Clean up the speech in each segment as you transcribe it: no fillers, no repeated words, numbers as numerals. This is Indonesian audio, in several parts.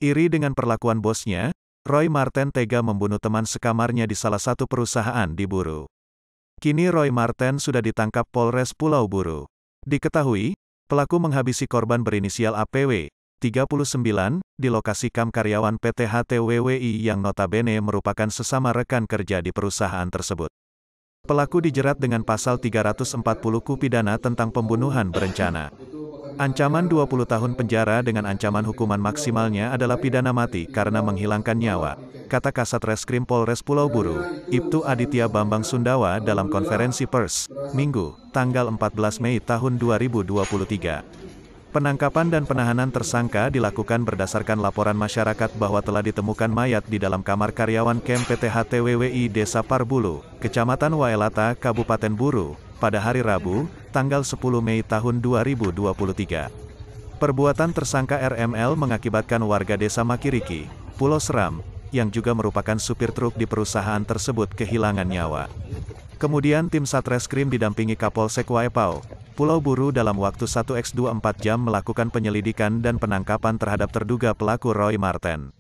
Iri dengan perlakuan bosnya, Roy Marten tega membunuh teman sekamarnya di salah satu perusahaan di Buru. Kini Roy Marten sudah ditangkap Polres Pulau Buru. Diketahui, pelaku menghabisi korban berinisial APW, 39, di lokasi kamp karyawan PT HTWWI yang notabene merupakan sesama rekan kerja di perusahaan tersebut. Pelaku dijerat dengan pasal 340 KUH pidana tentang pembunuhan berencana. Ancaman 20 tahun penjara dengan ancaman hukuman maksimalnya adalah pidana mati karena menghilangkan nyawa, kata Kasat Reskrim Polres Pulau Buru, Ibtu Aditya Bambang Sundawa dalam konferensi pers, Minggu, tanggal 14 Mei tahun 2023. Penangkapan dan penahanan tersangka dilakukan berdasarkan laporan masyarakat bahwa telah ditemukan mayat di dalam kamar karyawan Camp PT HTWWI Desa Parbulu, Kecamatan Waelata, Kabupaten Buru, pada hari Rabu, tanggal 10 Mei tahun 2023. Perbuatan tersangka RML mengakibatkan warga desa Makiriki, Pulau Seram, yang juga merupakan supir truk di perusahaan tersebut kehilangan nyawa. Kemudian tim Satreskrim didampingi Kapolsek Waepau, Pulau Buru dalam waktu 1x24 jam melakukan penyelidikan dan penangkapan terhadap terduga pelaku Roy Marten.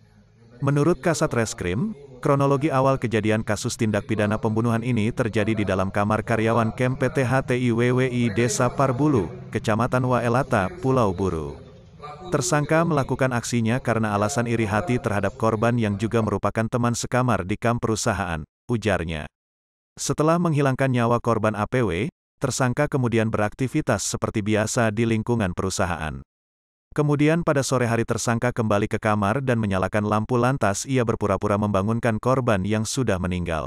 Menurut Kasat Reskrim, kronologi awal kejadian kasus tindak pidana pembunuhan ini terjadi di dalam kamar karyawan Camp PT HTIWWI Desa Parbulu, Kecamatan Waelata, Pulau Buru. Tersangka melakukan aksinya karena alasan iri hati terhadap korban yang juga merupakan teman sekamar di kamp perusahaan, ujarnya. Setelah menghilangkan nyawa korban APW, tersangka kemudian beraktivitas seperti biasa di lingkungan perusahaan. Kemudian pada sore hari tersangka kembali ke kamar dan menyalakan lampu lantas ia berpura-pura membangunkan korban yang sudah meninggal.